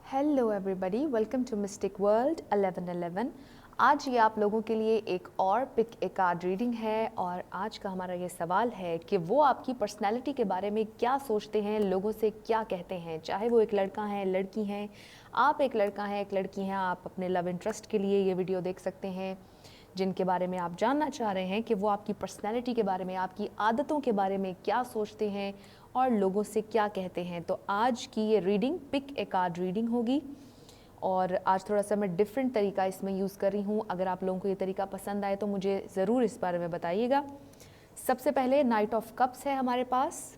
Hello everybody, welcome to mystic world 1111। आज ये आप लोगों के लिए एक और पिक ए कार्ड रीडिंग है और आज का हमारा ये सवाल है कि वो आपकी पर्सनैलिटी के बारे में क्या सोचते हैं, लोगों से क्या कहते हैं। चाहे वो एक लड़का है, लड़की हैं, आप एक लड़का है, एक लड़की हैं, आप अपने लव इंटरेस्ट के लिए ये वीडियो देख सकते हैं जिनके बारे में आप जानना चाह रहे हैं कि वो आपकी पर्सनैलिटी के बारे में, आपकी आदतों के बारे में क्या सोचते हैं और लोगों से क्या कहते हैं। तो आज की ये reading pick a card reading होगी और आज थोड़ा सा मैं डिफरेंट तरीका इसमें यूज़ कर रही हूँ। अगर आप लोगों को ये तरीका पसंद आए तो मुझे ज़रूर इस बारे में बताइएगा। सबसे पहले नाइट ऑफ कप्स है हमारे पास,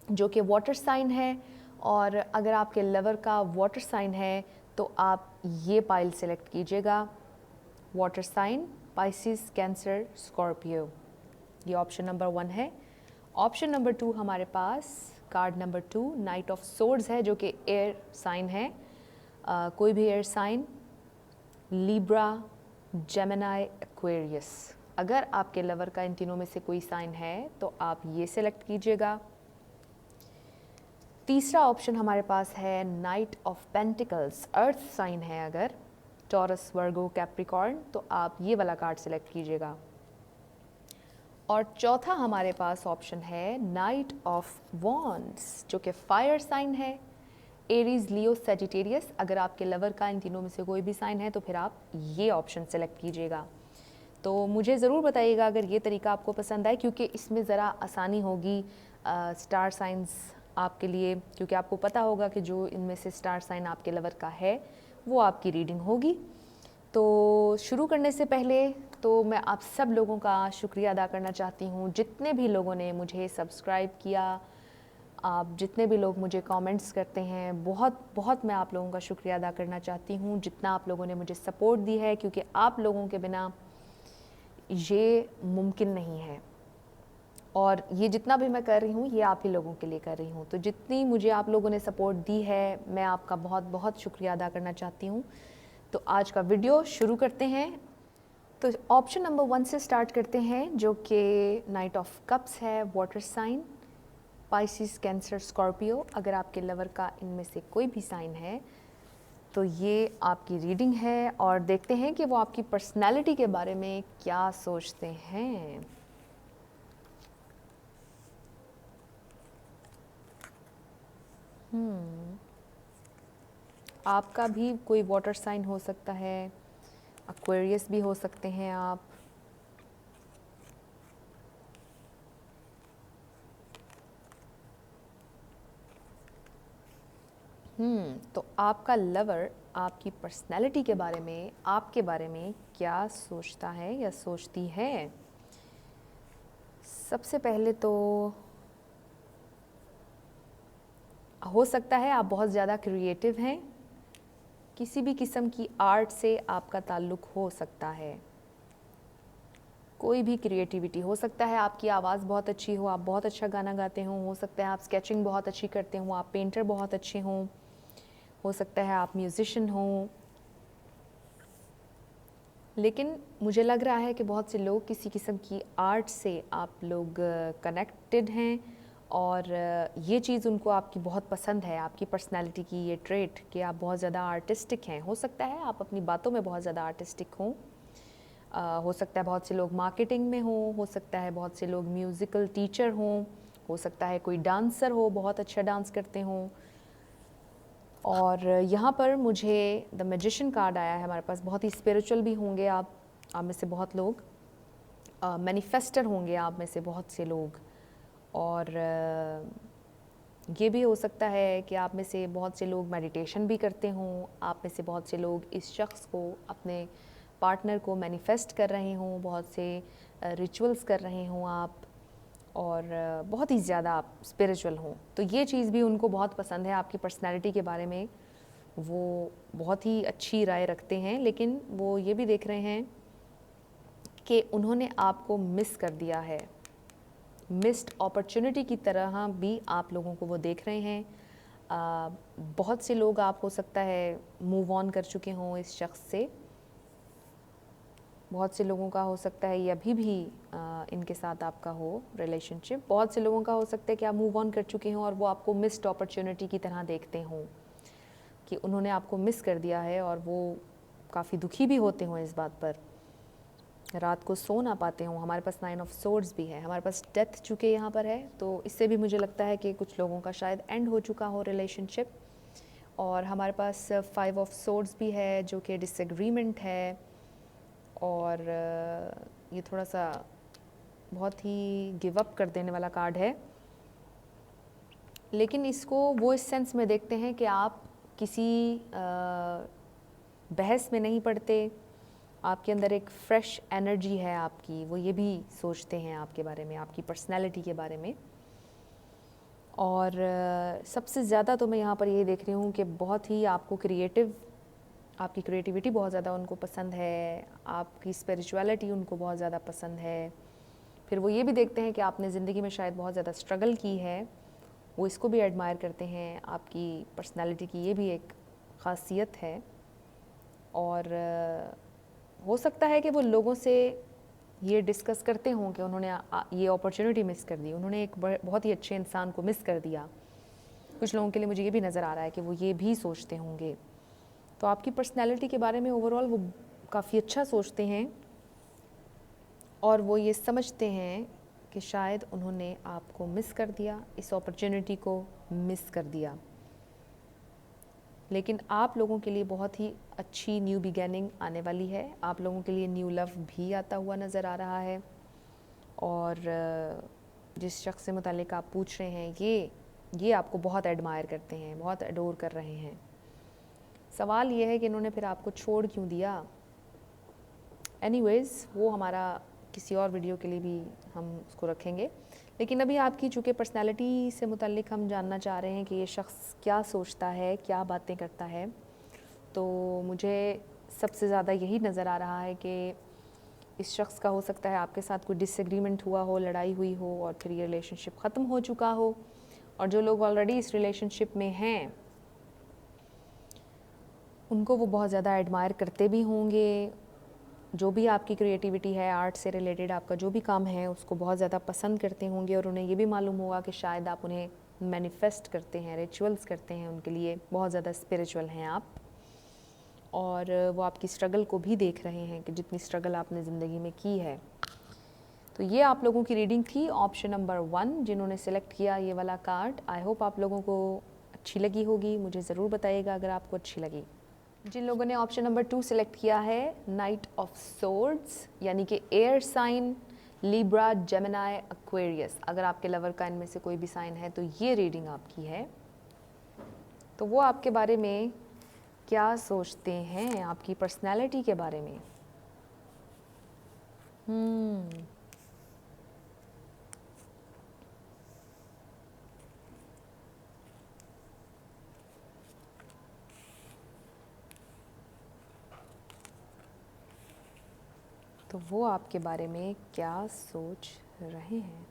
जो कि वाटर साइन है, और अगर आपके लवर का वाटर साइन है तो आप ये पाइल सेलेक्ट कीजिएगा, water sign Pisces, Cancer, Scorpio. ये ऑप्शन नंबर 1 है। ऑप्शन नंबर 2 हमारे पास card number 2 knight of swords है, जो कि एयर साइन है। कोई भी air sign, Libra, Gemini, Aquarius. अगर आपके लवर का इन तीनों में से कोई साइन है तो आप ये सेलेक्ट कीजिएगा। तीसरा ऑप्शन हमारे पास है knight of pentacles, earth sign है अगर, टॉरस, वर्गो, कैप्रिकॉर्न, तो आप ये वाला कार्ड सेलेक्ट कीजिएगा। और चौथा हमारे पास ऑप्शन है नाइट ऑफ वॉन्ड्स, जो कि फायर साइन है, एरीज, लियो, सेजिटेरियस। अगर आपके लवर का इन तीनों में से कोई भी साइन है तो फिर आप ये ऑप्शन सेलेक्ट कीजिएगा। तो मुझे ज़रूर बताइएगा अगर ये तरीका आपको पसंद आए, क्योंकि इसमें ज़रा आसानी होगी स्टार साइंस आपके लिए, क्योंकि आपको पता होगा कि जो इनमें से स्टार साइन आपके लवर का है वो आपकी रीडिंग होगी। तो शुरू करने से पहले तो मैं आप सब लोगों का शुक्रिया अदा करना चाहती हूँ, जितने भी लोगों ने मुझे सब्सक्राइब किया, आप जितने भी लोग मुझे कमेंट्स करते हैं, बहुत बहुत मैं आप लोगों का शुक्रिया अदा करना चाहती हूँ, जितना आप लोगों ने मुझे सपोर्ट दी है, क्योंकि आप लोगों के बिना ये मुमकिन नहीं है। और ये जितना भी मैं कर रही हूँ ये आप ही लोगों के लिए कर रही हूँ। तो जितनी मुझे आप लोगों ने सपोर्ट दी है, मैं आपका बहुत बहुत शुक्रिया अदा करना चाहती हूँ। तो आज का वीडियो शुरू करते हैं। तो ऑप्शन नंबर 1 से स्टार्ट करते हैं, जो कि नाइट ऑफ कप्स है, water sign, Pisces, Cancer, Scorpio. अगर आपके लवर का इनमें से कोई भी साइन है तो ये आपकी रीडिंग है और देखते हैं कि वो आपकी पर्सनैलिटी के बारे में क्या सोचते हैं। आपका भी कोई वाटर साइन हो सकता है, एक्वेरियस भी हो सकते हैं आप। तो आपका लवर आपकी पर्सनैलिटी के बारे में, आपके बारे में क्या सोचता है या सोचती है। सबसे पहले तो हो सकता है आप बहुत ज़्यादा क्रिएटिव हैं, किसी भी किस्म की आर्ट से आपका ताल्लुक़ हो सकता है, कोई भी क्रिएटिविटी हो सकता है। आपकी आवाज़ बहुत अच्छी हो, आप बहुत अच्छा गाना गाते हो सकता है आप स्केचिंग बहुत अच्छी करते हो, आप पेंटर बहुत अच्छे हों, हो सकता है आप म्यूज़िशियन हों। लेकिन मुझे लग रहा है कि बहुत से लोग किसी किस्म की आर्ट से आप लोग कनेक्टेड हैं और ये चीज़ उनको आपकी बहुत पसंद है, आपकी पर्सनैलिटी की ये ट्रेट कि आप बहुत ज़्यादा आर्टिस्टिक हैं। हो सकता है आप अपनी बातों में बहुत ज़्यादा आर्टिस्टिक हों, हो सकता है बहुत से लोग मार्केटिंग में हो सकता है बहुत से लोग म्यूज़िकल टीचर हों, हो सकता है कोई डांसर हो, बहुत अच्छा डांस करते हों। और यहाँ पर मुझे द मैजिशियन कार्ड आया है हमारे पास। बहुत ही स्पिरिचुअल भी होंगे आप में से बहुत लोग, मैनिफेस्टर होंगे आप में से बहुत से लोग, और ये भी हो सकता है कि आप में से बहुत से लोग मेडिटेशन भी करते हों, आप में से बहुत से लोग इस शख्स को, अपने पार्टनर को मैनिफेस्ट कर रहे हों, बहुत से रिचुअल्स कर रहे हों आप, और बहुत ही ज़्यादा आप स्पिरिचुअल हों। तो ये चीज़ भी उनको बहुत पसंद है आपकी पर्सनैलिटी के बारे में, वो बहुत ही अच्छी राय रखते हैं। लेकिन वो ये भी देख रहे हैं कि उन्होंने आपको मिस कर दिया है, मिस्ड अपॉर्चुनिटी की तरह भी आप लोगों को वो देख रहे हैं। बहुत से लोग, आप हो सकता है मूव ऑन कर चुके हों इस शख्स से, बहुत से लोगों का हो सकता है ये अभी भी इनके साथ आपका हो रिलेशनशिप। बहुत से लोगों का हो सकता है कि आप मूव ऑन कर चुके हों और वो आपको मिस्ड अपॉर्चुनिटी की तरह देखते हों कि उन्होंने आपको मिस कर दिया है और वो काफ़ी दुखी भी होते हों इस बात पर, रात को सो ना पाते हों। हमारे पास 9 ऑफ सोर्ड्स भी है, हमारे पास डेथ चूँकि यहाँ पर है, तो इससे भी मुझे लगता है कि कुछ लोगों का शायद एंड हो चुका हो रिलेशनशिप। और हमारे पास 5 ऑफ सोर्ड्स भी है जो कि डिसएग्रीमेंट है, और ये थोड़ा सा बहुत ही गिव अप कर देने वाला कार्ड है। लेकिन इसको वो इस सेंस में देखते हैं कि आप किसी बहस में नहीं पड़ते, आपके अंदर एक फ्रेश एनर्जी है आपकी, वो ये भी सोचते हैं आपके बारे में, आपकी पर्सनैलिटी के बारे में। और सबसे ज़्यादा तो मैं यहाँ पर ये देख रही हूँ कि बहुत ही आपको आपकी क्रिएटिविटी बहुत ज़्यादा उनको पसंद है, आपकी स्पिरिचुअलिटी उनको बहुत ज़्यादा पसंद है। फिर वो ये भी देखते हैं कि आपने ज़िंदगी में शायद बहुत ज़्यादा स्ट्रगल की है, वो इसको भी एडमायर करते हैं। आपकी पर्सनैलिटी की ये भी एक ख़ासियत है। और हो सकता है कि वो लोगों से ये डिस्कस करते हों कि उन्होंने ये अपॉर्चुनिटी मिस कर दी, उन्होंने एक बहुत ही अच्छे इंसान को मिस कर दिया। कुछ लोगों के लिए मुझे ये भी नज़र आ रहा है कि वो ये भी सोचते होंगे। तो आपकी पर्सनैलिटी के बारे में ओवरऑल वो काफ़ी अच्छा सोचते हैं, और वो ये समझते हैं कि शायद उन्होंने आपको मिस कर दिया, इस अपॉर्चुनिटी को मिस कर दिया। लेकिन आप लोगों के लिए बहुत ही अच्छी न्यू बिगेनिंग आने वाली है, आप लोगों के लिए न्यू लव भी आता हुआ नज़र आ रहा है। और जिस शख्स से मुताल्लिक आप पूछ रहे हैं, ये आपको बहुत एडमायर करते हैं, बहुत एडोर कर रहे हैं। सवाल ये है कि इन्होंने फिर आपको छोड़ क्यों दिया। एनीवेज़, वो हमारा किसी और वीडियो के लिए भी हम उसको रखेंगे। लेकिन अभी आपकी चूँकि पर्सनैलिटी से मुतल्लिक हम जानना चाह रहे हैं कि ये शख्स क्या सोचता है, क्या बातें करता है, तो मुझे सबसे ज़्यादा यही नज़र आ रहा है कि इस शख्स का हो सकता है आपके साथ कोई डिसएग्रीमेंट हुआ हो, लड़ाई हुई हो, और फिर ये रिलेशनशिप ख़त्म हो चुका हो। और जो लोग ऑलरेडी इस रिलेशनशिप में हैं, उनको वो बहुत ज़्यादा एडमायर करते भी होंगे। जो भी आपकी क्रिएटिविटी है, आर्ट से रिलेटेड आपका जो भी काम है, उसको बहुत ज़्यादा पसंद करते होंगे। और उन्हें ये भी मालूम होगा कि शायद आप उन्हें मैनिफेस्ट करते हैं, रिचुअल्स करते हैं उनके लिए, बहुत ज़्यादा स्पिरिचुअल हैं आप। और वो आपकी स्ट्रगल को भी देख रहे हैं कि जितनी स्ट्रगल आपने ज़िंदगी में की है। तो ये आप लोगों की रीडिंग थी, ऑप्शन नंबर 1 जिन्होंने सेलेक्ट किया ये वाला कार्ड। आई होप आप लोगों को अच्छी लगी होगी, मुझे ज़रूर बताइएगा अगर आपको अच्छी लगी। जिन लोगों ने ऑप्शन नंबर 2 सेलेक्ट किया है, नाइट ऑफ सोर्ड्स, यानी कि air sign, Libra, Gemini, Aquarius, अगर आपके लवर का इनमें से कोई भी साइन है तो ये रीडिंग आपकी है। तो वो आपके बारे में क्या सोचते हैं, आपकी पर्सनैलिटी के बारे में। तो वो आपके बारे में क्या सोच रहे हैं।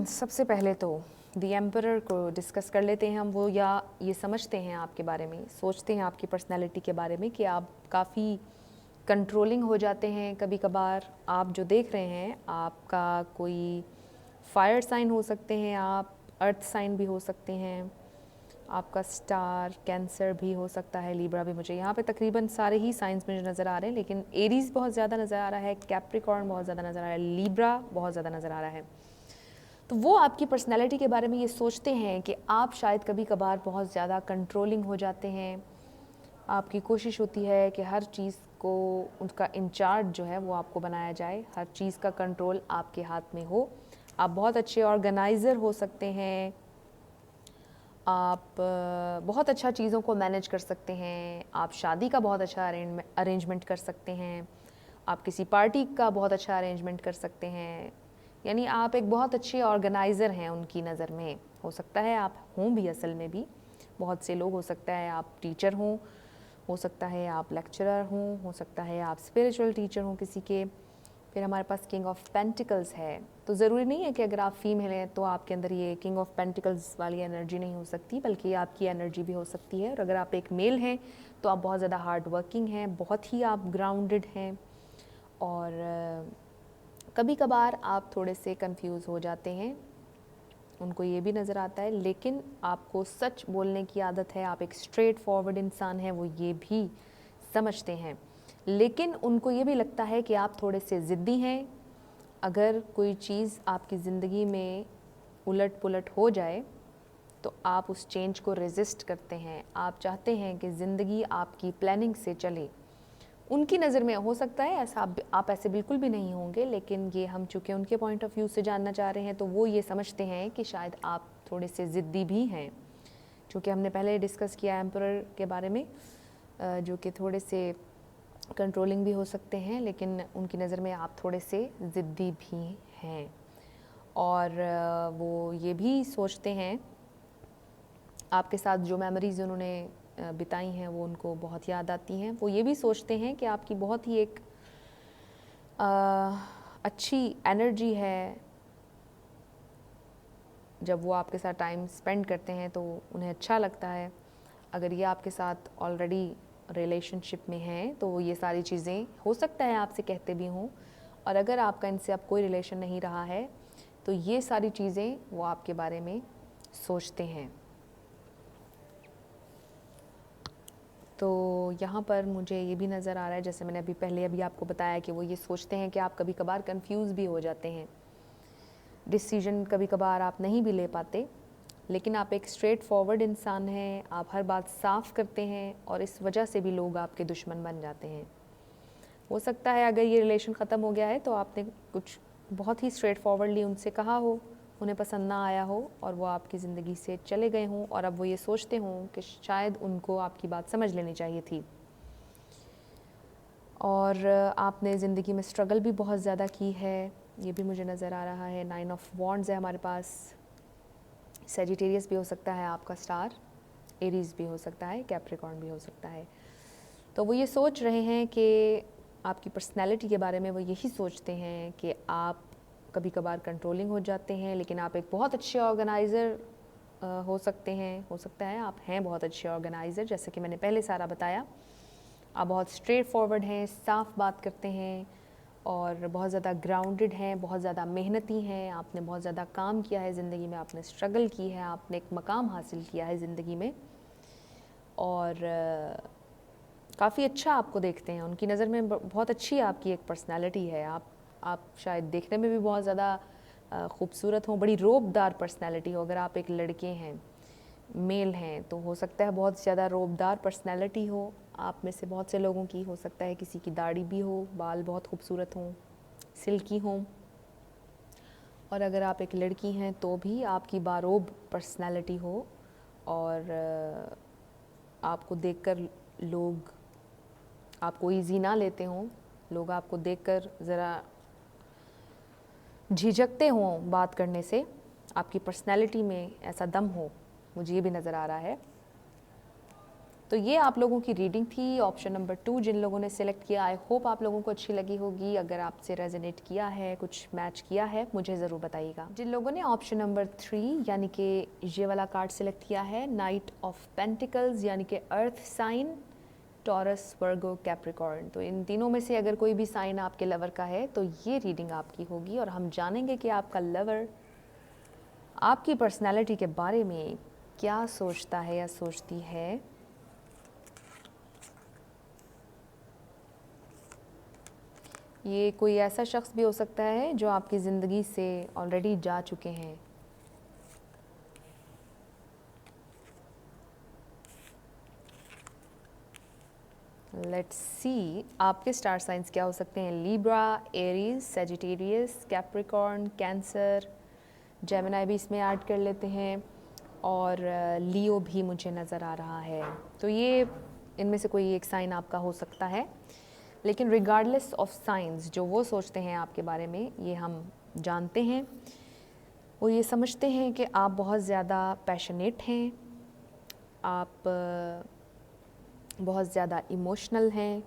सबसे पहले तो द एम्परर को डिस्कस कर लेते हैं हम। वो या ये समझते हैं आपके बारे में, सोचते हैं आपकी पर्सनैलिटी के बारे में कि आप काफ़ी कंट्रोलिंग हो जाते हैं कभी कभार। आप जो देख रहे हैं, आपका कोई फायर साइन हो सकते हैं, आप अर्थ साइन भी हो सकते हैं, आपका स्टार कैंसर भी हो सकता है, लिब्रा भी। मुझे यहाँ पे तकरीबन सारे ही साइंस मुझे नज़र आ रहे हैं, लेकिन एरीज़ बहुत ज़्यादा नज़र आ रहा है, कैप्रिकॉर्न बहुत ज़्यादा नज़र आ रहा है, लिब्रा बहुत ज़्यादा नज़र आ रहा है। तो वो आपकी पर्सनैलिटी के बारे में ये सोचते हैं कि आप शायद कभी कभार बहुत ज़्यादा कंट्रोलिंग हो जाते हैं। आपकी कोशिश होती है कि हर चीज़ को, उनका इंचार्ज जो है वो आपको बनाया जाए, हर चीज़ का कंट्रोल आपके हाथ में हो। आप बहुत अच्छे ऑर्गेनाइज़र हो सकते हैं, आप बहुत अच्छा चीज़ों को मैनेज कर सकते हैं, आप शादी का बहुत अच्छा अरेंजमेंट कर सकते हैं, आप किसी पार्टी का बहुत अच्छा अरेंजमेंट कर सकते हैं। यानी आप एक बहुत अच्छे ऑर्गेनाइज़र हैं उनकी नज़र में। हो सकता है आप हों भी असल में भी, बहुत से लोग, हो सकता है आप टीचर हों, हो सकता है आप लेक्चरर हों, हो सकता है आप स्पिरिचुअल टीचर हों किसी के। फिर हमारे पास किंग ऑफ पेंटिकल्स है, तो ज़रूरी नहीं है कि अगर आप फीमेल हैं तो आपके अंदर ये किंग ऑफ पेंटिकल्स वाली एनर्जी नहीं हो सकती, बल्कि आपकी एनर्जी भी हो सकती है। और अगर आप एक मेल हैं तो आप बहुत ज़्यादा हार्ड वर्किंग हैं, बहुत ही आप ग्राउंडेड हैं, और कभी कभार आप थोड़े से कंफ्यूज हो जाते हैं। उनको ये भी नज़र आता है, लेकिन आपको सच बोलने की आदत है, आप एक स्ट्रेट फॉरवर्ड इंसान हैं, वो ये भी समझते हैं। लेकिन उनको ये भी लगता है कि आप थोड़े से ज़िद्दी हैं। अगर कोई चीज़ आपकी ज़िंदगी में उलट पुलट हो जाए तो आप उस चेंज को रेजिस्ट करते हैं। आप चाहते हैं कि ज़िंदगी आपकी प्लानिंग से चले। उनकी नज़र में हो सकता है ऐसा आप ऐसे बिल्कुल भी नहीं होंगे, लेकिन ये हम चूँकि उनके पॉइंट ऑफ व्यू से जानना चाह रहे हैं तो वो ये समझते हैं कि शायद आप थोड़े से ज़िद्दी भी हैं। चूँकि हमने पहले डिस्कस किया एम्परर के बारे में, जो कि थोड़े से कंट्रोलिंग भी हो सकते हैं, लेकिन उनकी नज़र में आप थोड़े से ज़िद्दी भी हैं। और वो ये भी सोचते हैं, आपके साथ जो मेमोरीज़ उन्होंने बिताई हैं वो उनको बहुत याद आती हैं। वो ये भी सोचते हैं कि आपकी बहुत ही एक अच्छी एनर्जी है। जब वो आपके साथ टाइम स्पेंड करते हैं तो उन्हें अच्छा लगता है। अगर ये आपके साथ ऑलरेडी रिलेशनशिप में हैं तो ये सारी चीज़ें हो सकता है आपसे कहते भी हों, और अगर आपका इनसे अब कोई रिलेशन नहीं रहा है तो ये सारी चीज़ें वो आपके बारे में सोचते हैं। तो यहाँ पर मुझे ये भी नज़र आ रहा है, जैसे मैंने अभी आपको बताया कि वो ये सोचते हैं कि आप कभी कभार कंफ्यूज भी हो जाते हैं, डिसीजन कभी कभार आप नहीं भी ले पाते, लेकिन आप एक स्ट्रेट फॉरवर्ड इंसान हैं, आप हर बात साफ करते हैं और इस वजह से भी लोग आपके दुश्मन बन जाते हैं। हो सकता है अगर ये रिलेशन ख़त्म हो गया है तो आपने कुछ बहुत ही स्ट्रेट फॉरवर्डली उनसे कहा हो, उन्हें पसंद ना आया हो और वो आपकी ज़िंदगी से चले गए हों, और अब वो ये सोचते हों कि शायद उनको आपकी बात समझ लेनी चाहिए थी। और आपने ज़िंदगी में स्ट्रगल भी बहुत ज़्यादा की है, ये भी मुझे नज़र आ रहा है। 9 ऑफ वॉन्ड्स है हमारे पास। सेजिटेरियस भी हो सकता है आपका स्टार, एरीज़ भी हो सकता है, कैप्रिकॉर्न भी हो सकता है। तो वो ये सोच रहे हैं कि आपकी पर्सनैलिटी के बारे में वो यही सोचते हैं कि आप कभी कभार कंट्रोलिंग हो जाते हैं, लेकिन आप एक बहुत अच्छे ऑर्गेनाइज़र हो सकते हैं, हो सकता है आप हैं बहुत अच्छे ऑर्गेनाइज़र, जैसे कि मैंने पहले सारा बताया। आप बहुत स्ट्रेट फॉरवर्ड हैं, साफ बात करते हैं और बहुत ज़्यादा ग्राउंडेड हैं, बहुत ज़्यादा मेहनती हैं। आपने बहुत ज़्यादा काम किया है ज़िंदगी में, आपने स्ट्रगल की है, आपने एक मकाम हासिल किया है ज़िंदगी में, और काफ़ी अच्छा आपको देखते हैं। उनकी नज़र में बहुत अच्छी आपकी एक पर्सनालिटी है। आप शायद देखने में भी बहुत ज़्यादा खूबसूरत हों, बड़ी रोबदार पर्सनालिटी हो। अगर आप एक लड़के हैं, मेल हैं, तो हो सकता है बहुत ज़्यादा रोबदार पर्सनालिटी हो आप में से बहुत से लोगों की। हो सकता है किसी की दाढ़ी भी हो, बाल बहुत खूबसूरत हों, सिल्की हों। और अगर आप एक लड़की हैं तो भी आपकी बारोब पर्सनालिटी हो और आपको देखकर लोग आपको ईजी ना लेते हों, लोग आपको देखकर ज़रा झिझकते हों बात करने से, आपकी पर्सनैलिटी में ऐसा दम हो, मुझे ये भी नज़र आ रहा है। तो ये आप लोगों की रीडिंग थी, ऑप्शन नंबर 2 जिन लोगों ने सिलेक्ट किया। आई होप आप लोगों को अच्छी लगी होगी। अगर आपसे रेजोनेट किया है, कुछ मैच किया है, मुझे ज़रूर बताइएगा। जिन लोगों ने ऑप्शन नंबर 3 यानी कि ये वाला कार्ड सिलेक्ट किया है, नाइट ऑफ पेंटिकल्स यानी कि अर्थ साइन, टॉरस, वर्गो, कैप्रिकॉर्न, तो इन तीनों में से अगर कोई भी साइन आपके लवर का है तो ये रीडिंग आपकी होगी और हम जानेंगे कि आपका लवर आपकी पर्सनैलिटी के बारे में क्या सोचता है या सोचती है। ये कोई ऐसा शख्स भी हो सकता है जो आपकी ज़िंदगी से ऑलरेडी जा चुके हैं। लेट्स सी आपके स्टार साइंस क्या हो सकते हैं। Libra, Aries, Sagittarius, Capricorn, cancer, Gemini भी इसमें ऐड कर लेते हैं, और लियो भी मुझे नज़र आ रहा है। तो ये इनमें से कोई एक साइन आपका हो सकता है, लेकिन रिगार्डलेस ऑफ साइंस जो वो सोचते हैं आपके बारे में, ये हम जानते हैं। वो ये समझते हैं कि आप बहुत ज़्यादा पैशनेट हैं, आप बहुत ज़्यादा इमोशनल हैं,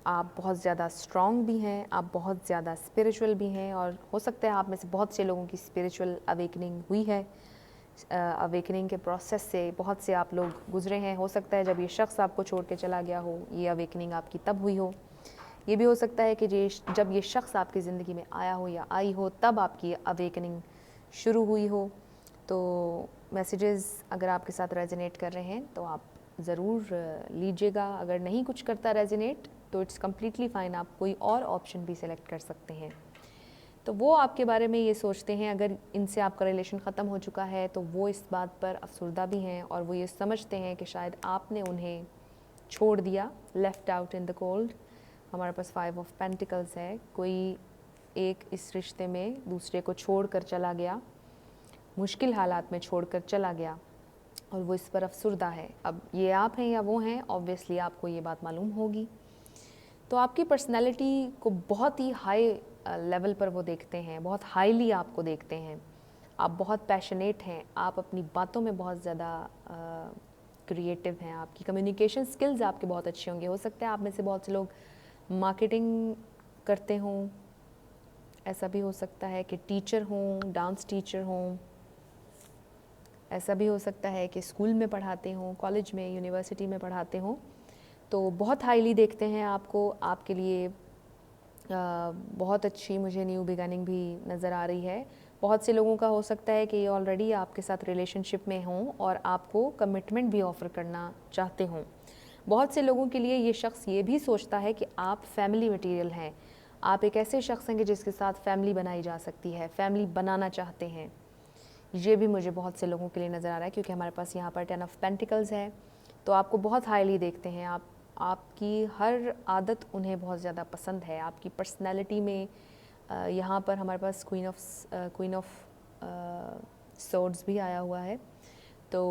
आप बहुत ज़्यादा स्ट्रॉन्ग भी हैं, आप बहुत ज़्यादा स्पिरिचुअल भी हैं, और हो सकता है आप में से बहुत से लोगों की स्पिरिचुअल अवेकनिंग हुई है। अवेकनिंग के प्रोसेस से बहुत से आप लोग गुजरे हैं। हो सकता है जब ये शख्स आपको छोड़ के चला गया हो, ये अवेकनिंग आपकी तब हुई हो। ये भी हो सकता है कि जब ये शख्स आपकी ज़िंदगी में आया हो या आई हो, तब आपकी अवेकनिंग शुरू हुई हो। तो मैसेजेस अगर आपके साथ रेजोनेट कर रहे हैं तो आप ज़रूर लीजिएगा। अगर नहीं कुछ करता रेजोनेट तो इट्स कम्प्लीटली फ़ाइन, आप कोई और ऑप्शन भी सेलेक्ट कर सकते हैं। तो वो आपके बारे में ये सोचते हैं, अगर इनसे आपका रिलेशन ख़त्म हो चुका है तो वो इस बात पर अफसरदा भी हैं और वो ये समझते हैं कि शायद आपने उन्हें छोड़ दिया, left out in the cold. हमारे पास 5 ऑफ पेंटिकल्स है, कोई एक इस रिश्ते में दूसरे को छोड़ कर चला गया, मुश्किल हालात में छोड़ कर चला गया और वो इस पर अफसरदा है। अब ये आप हैं या वो हैं, ऑब्वियसली आपको ये बात मालूम होगी। तो आपकी पर्सनैलिटी को बहुत ही हाई लेवल पर वो देखते हैं, बहुत हाईली आपको देखते हैं। आप बहुत पैशनेट हैं, आप अपनी बातों में बहुत ज़्यादा क्रिएटिव हैं, आपकी कम्युनिकेशन स्किल्स आपके बहुत अच्छे होंगे। हो सकता है आप में से बहुत से लोग मार्केटिंग करते हों, ऐसा भी हो सकता है कि टीचर हों, डांस टीचर हों, ऐसा भी हो सकता है कि स्कूल में पढ़ाते हों, कॉलेज में, यूनिवर्सिटी में पढ़ाते हों। तो बहुत हाईली देखते हैं आपको। आपके लिए बहुत अच्छी मुझे न्यू बिगनिंग भी नज़र आ रही है। बहुत से लोगों का हो सकता है कि ये ऑलरेडी आपके साथ रिलेशनशिप में हों और आपको कमिटमेंट भी ऑफ़र करना चाहते हों। बहुत से लोगों के लिए ये शख्स ये भी सोचता है कि आप फैमिली मटेरियल हैं, आप एक ऐसे शख्स हैं कि जिसके साथ फैमिली बनाई जा सकती है, फैमिली बनाना चाहते हैं। ये भी मुझे बहुत से लोगों के लिए नज़र आ रहा है, क्योंकि हमारे पास यहाँ पर 10 ऑफ पेंटिकल्स है। तो आपको बहुत हाईली देखते हैं, आपकी हर आदत उन्हें बहुत ज़्यादा पसंद है। आपकी पर्सनैलिटी में यहाँ पर हमारे पास क्वीन ऑफ सोर्ड्स भी आया हुआ है। तो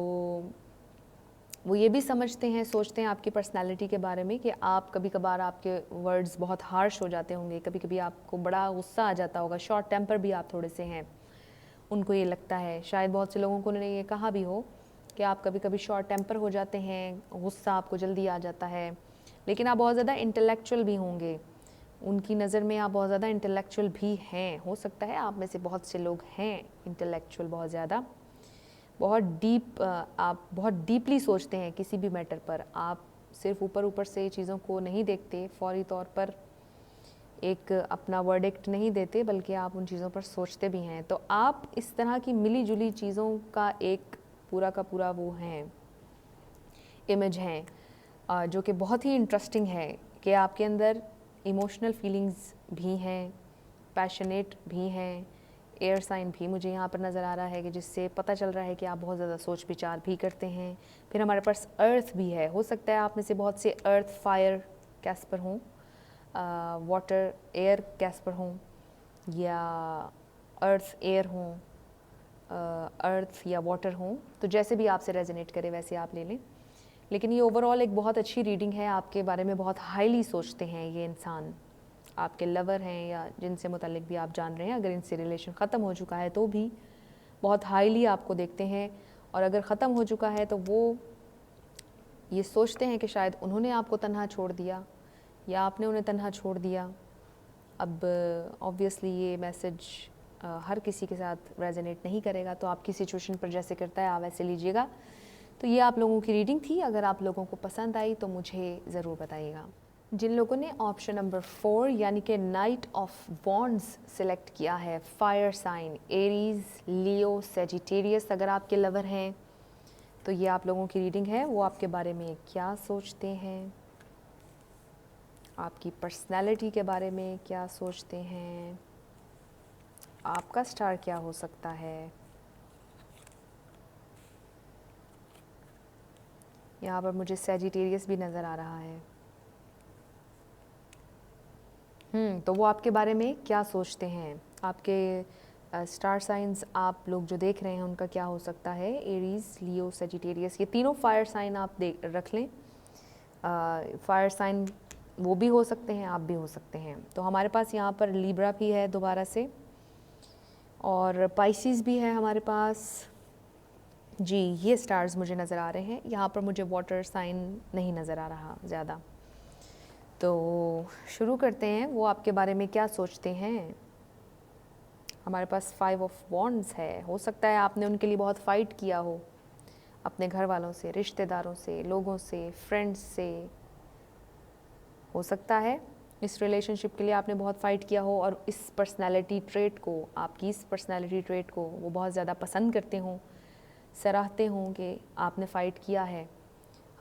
वो ये भी समझते हैं, सोचते हैं आपकी पर्सनैलिटी के बारे में कि आप कभी कभार आपके वर्ड्स बहुत हार्श हो जाते होंगे, कभी कभी आपको बड़ा गुस्सा आ जाता होगा, शॉर्ट टेम्पर भी आप थोड़े से हैं। उनको ये लगता है, शायद बहुत से लोगों को उन्होंने ये कहा भी हो कि आप कभी कभी शॉर्ट टेम्पर हो जाते हैं, गुस्सा आपको जल्दी आ जाता है, लेकिन आप बहुत ज़्यादा इंटेलेक्चुअल भी होंगे। उनकी नज़र में आप बहुत ज़्यादा इंटेलेक्चुअल भी हैं। हो सकता है आप में से बहुत से लोग हैं इंटेलेक्चुअल, बहुत ज़्यादा, बहुत डीप, आप बहुत डीपली सोचते हैं किसी भी मैटर पर। आप सिर्फ ऊपर ऊपर से चीज़ों को नहीं देखते, फौरी तौर पर एक अपना वर्डिक्ट नहीं देते, बल्कि आप उन चीज़ों पर सोचते भी हैं। तो आप इस तरह की मिली जुली चीज़ों का एक पूरा का पूरा वो हैं, इमेज हैं, जो कि बहुत ही इंटरेस्टिंग है कि आपके अंदर इमोशनल फीलिंग्स भी हैं, पैशनेट भी हैं, एयर साइन भी मुझे यहाँ पर नज़र आ रहा है कि जिससे पता चल रहा है कि आप बहुत ज़्यादा सोच विचार भी करते हैं। फिर हमारे पास अर्थ भी है। हो सकता है आप में से बहुत से अर्थ फायर कैस्पर हों, वाटर एयर कैस्पर हों, या अर्थ एयर हों, अर्थ या वाटर हों। तो जैसे भी आपसे रेजोनेट करे वैसे आप ले लें। लेकिन ये ओवरऑल एक बहुत अच्छी रीडिंग है। आपके बारे में बहुत हाईली सोचते हैं ये इंसान, आपके लवर हैं या जिनसे मुतालिक भी आप जान रहे हैं। अगर इनसे रिलेशन ख़त्म हो चुका है तो भी बहुत हाईली आपको देखते हैं, और अगर ख़त्म हो चुका है तो वो ये सोचते हैं कि शायद उन्होंने आपको तन्हा छोड़ दिया या आपने उन्हें तन्हा छोड़ दिया। अब ऑब्वियसली ये मैसेज हर किसी के साथ रेजोनेट नहीं करेगा, तो आपकी सिचुएशन पर जैसे करता है आप वैसे लीजिएगा। तो ये आप लोगों की रीडिंग थी। अगर आप लोगों को पसंद आई तो मुझे ज़रूर बताइएगा। जिन लोगों ने ऑप्शन नंबर 4 यानी कि नाइट ऑफ वॉन्ड्स सिलेक्ट किया है, फायर साइन एरीज, लियो, सेजिटेरियस, अगर आपके लवर हैं तो ये आप लोगों की रीडिंग है। वो आपके बारे में क्या सोचते हैं, आपकी पर्सनैलिटी के बारे में क्या सोचते हैं, आपका स्टार क्या हो सकता है। यहाँ पर मुझे सेजिटेरियस भी नज़र आ रहा है। तो वो आपके बारे में क्या सोचते हैं, आपके स्टार साइंस आप लोग जो देख रहे हैं उनका क्या हो सकता है। एरीज, लियो, सेजिटेरियस, ये तीनों फायर साइन आप रख लें। फायर साइन वो भी हो सकते हैं, आप भी हो सकते हैं। तो हमारे पास यहाँ पर लिब्रा भी है दोबारा से, और पाइसिस भी है हमारे पास। जी, ये स्टार्स मुझे नज़र आ रहे हैं। यहाँ पर मुझे वाटर साइन नहीं नज़र आ रहा ज़्यादा। तो शुरू करते हैं, वो आपके बारे में क्या सोचते हैं। हमारे पास 5 ऑफ वॉन्ड्स है। हो सकता है आपने उनके लिए बहुत फ़ाइट किया हो, अपने घर वालों से, रिश्तेदारों से, लोगों से, फ्रेंड्स से। हो सकता है इस रिलेशनशिप के लिए आपने बहुत फ़ाइट किया हो और इस पर्सनैलिटी ट्रेट को, आपकी इस पर्सनैलिटी ट्रेट को वो बहुत ज़्यादा पसंद करते हों, सराहते हों कि आपने फ़ाइट किया है।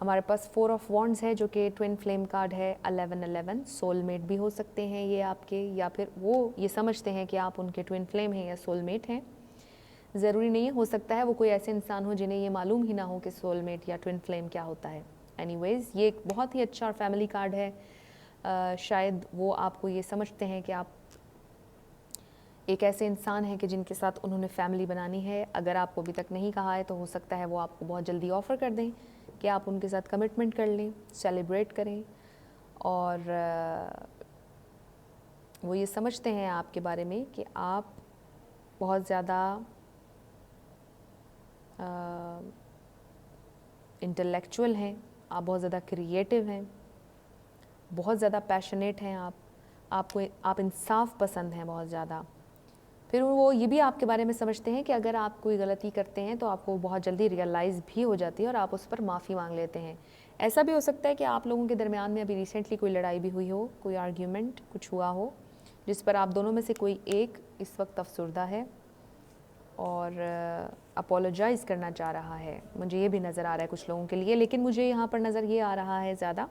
हमारे पास 4 ऑफ वॉन्ड्स है जो कि ट्विन फ्लेम कार्ड है। 1111 सोलमेट भी हो सकते हैं ये आपके, या फिर वो ये समझते हैं कि आप उनके ट्विन फ्लेम हैं या सोलमेट हैं। ज़रूरी नहीं है, हो सकता है वो कोई ऐसे इंसान हो जिन्हें ये मालूम ही ना हो कि सोलमेट या ट्विन फ्लेम क्या होता है। एनीवेज़ ये एक बहुत ही अच्छा फैमिली कार्ड है। शायद वो आपको ये समझते हैं कि आप एक ऐसे इंसान हैं कि जिनके साथ उन्होंने फैमिली बनानी है। अगर आपको अभी तक नहीं कहा है तो हो सकता है वो आपको बहुत जल्दी ऑफ़र कर दें कि आप उनके साथ कमिटमेंट कर लें, सेलिब्रेट करें। और वो ये समझते हैं आपके बारे में कि आप बहुत ज़्यादा इंटेलेक्चुअल हैं, आप बहुत ज़्यादा क्रिएटिव हैं, बहुत ज़्यादा पैशनेट हैं आप इंसाफ पसंद हैं बहुत ज़्यादा। फिर वो ये भी आपके बारे में समझते हैं कि अगर आप कोई गलती करते हैं तो आपको बहुत जल्दी रियलाइज़ भी हो जाती है और आप उस पर माफ़ी मांग लेते हैं। ऐसा भी हो सकता है कि आप लोगों के दरमियान में अभी रिसेंटली कोई लड़ाई भी हुई हो, कोई आर्ग्यूमेंट कुछ हुआ हो जिस पर आप दोनों में से कोई एक इस वक्त अफसुर्दा है और अपोलोजाइज़ करना चाह रहा है। मुझे ये भी नज़र आ रहा है कुछ लोगों के लिए, लेकिन मुझे यहाँ पर नज़र ये आ रहा है ज़्यादा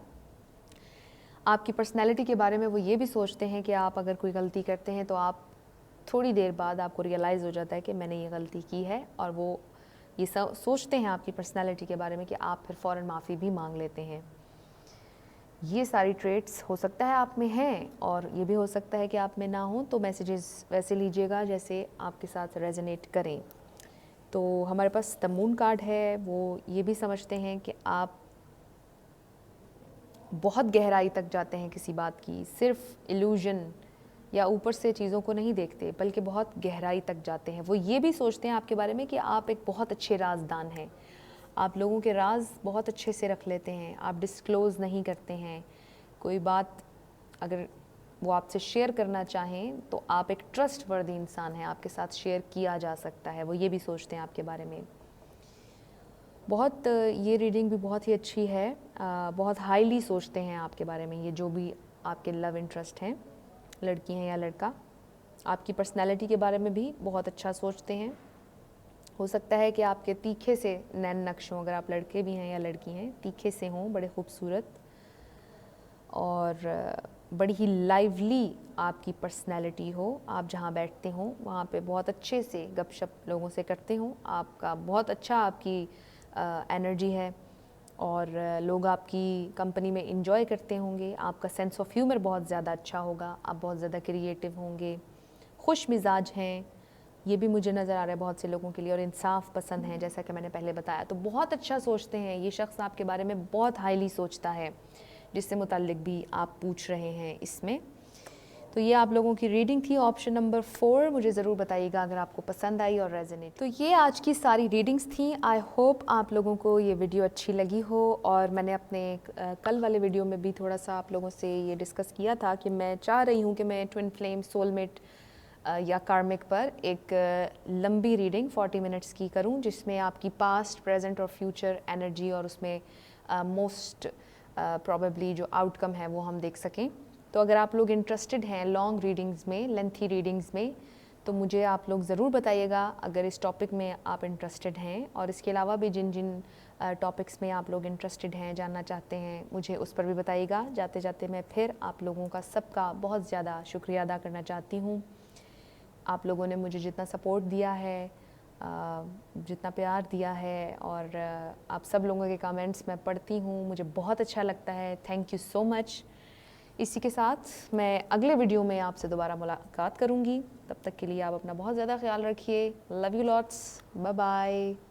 आपकी पर्सनैलिटी के बारे में। वो ये भी सोचते हैं कि आप अगर कोई गलती करते हैं तो आप थोड़ी देर बाद आपको रियलाइज़ हो जाता है कि मैंने ये गलती की है, और वो ये सोचते हैं आपकी पर्सनैलिटी के बारे में कि आप फिर फ़ौरन माफ़ी भी मांग लेते हैं। ये सारी ट्रेट्स हो सकता है आप में हैं, और ये भी हो सकता है कि आप में ना हो। तो मैसेजेस वैसे लीजिएगा जैसे आपके साथ रेजोनेट करें। तो हमारे पास द मून कार्ड है, वो ये भी समझते हैं कि आप बहुत गहराई तक जाते हैं किसी बात की, सिर्फ इल्यूजन या ऊपर से चीज़ों को नहीं देखते बल्कि बहुत गहराई तक जाते हैं। वो ये भी सोचते हैं आपके बारे में कि आप एक बहुत अच्छे राजदान हैं, आप लोगों के राज बहुत अच्छे से रख लेते हैं, आप डिस्क्लोज़ नहीं करते हैं। कोई बात अगर वो आपसे शेयर करना चाहें तो आप एक ट्रस्टवर्दी इंसान हैं, आपके साथ शेयर किया जा सकता है। वो ये भी सोचते हैं आपके बारे में। बहुत ये रीडिंग भी बहुत ही अच्छी है। बहुत हाईली सोचते हैं आपके बारे में ये जो भी आपके लव इंटरेस्ट हैं, लड़की हैं या लड़का। आपकी पर्सनैलिटी के बारे में भी बहुत अच्छा सोचते हैं। हो सकता है कि आपके तीखे से नैन नक्श हों, अगर आप लड़के भी हैं या लड़की हैं, तीखे से हों, बड़े खूबसूरत और बड़ी ही लाइवली आपकी पर्सनैलिटी हो। आप जहाँ बैठते हों वहाँ पे बहुत अच्छे से गपशप लोगों से करते हों, आपका बहुत अच्छा आपकी एनर्जी है और लोग आपकी कंपनी में इंजॉय करते होंगे। आपका सेंस ऑफ ह्यूमर बहुत ज़्यादा अच्छा होगा, आप बहुत ज़्यादा क्रिएटिव होंगे, खुश मिजाज हैं, ये भी मुझे नज़र आ रहा है बहुत से लोगों के लिए, और इंसाफ पसंद हैं जैसा कि मैंने पहले बताया। तो बहुत अच्छा सोचते हैं ये शख्स, आपके बारे में बहुत हाईली सोचता है, जिससे मुताल्लिक भी आप पूछ रहे हैं इसमें। तो ये आप लोगों की रीडिंग थी, ऑप्शन नंबर 4। मुझे ज़रूर बताइएगा अगर आपको पसंद आई और रेजोनेट। तो ये आज की सारी रीडिंग्स थी। आई होप आप लोगों को ये वीडियो अच्छी लगी हो। और मैंने अपने कल वाले वीडियो में भी थोड़ा सा आप लोगों से ये डिस्कस किया था कि मैं चाह रही हूँ कि मैं ट्विन फ्लेम, सोलमेट या कार्मिक पर एक लंबी रीडिंग 40 मिनट्स की करूं, जिसमें आपकी पास्ट, प्रेजेंट और फ्यूचर एनर्जी और उसमें मोस्ट प्रॉबेबली जो आउटकम है वो हम देख सकें। तो अगर आप लोग इंटरेस्टेड हैं लॉन्ग रीडिंग्स में, लेंथी रीडिंग्स में, तो मुझे आप लोग ज़रूर बताइएगा अगर इस टॉपिक में आप इंटरेस्टेड हैं। और इसके अलावा भी जिन जिन टॉपिक्स में आप लोग इंटरेस्टेड हैं, जानना चाहते हैं, मुझे उस पर भी बताइएगा। जाते जाते मैं फिर आप लोगों का सबका बहुत ज़्यादा शुक्रिया अदा करना चाहती हूँ। आप लोगों ने मुझे जितना सपोर्ट दिया है, जितना प्यार दिया है, और आप सब लोगों के कमेंट्स मैं पढ़ती हूँ, मुझे बहुत अच्छा लगता है। Thank you so much. इसी के साथ मैं अगले वीडियो में आपसे दोबारा मुलाकात करूँगी। तब तक के लिए आप अपना बहुत ज़्यादा ख्याल रखिए। Love you lots, bye bye.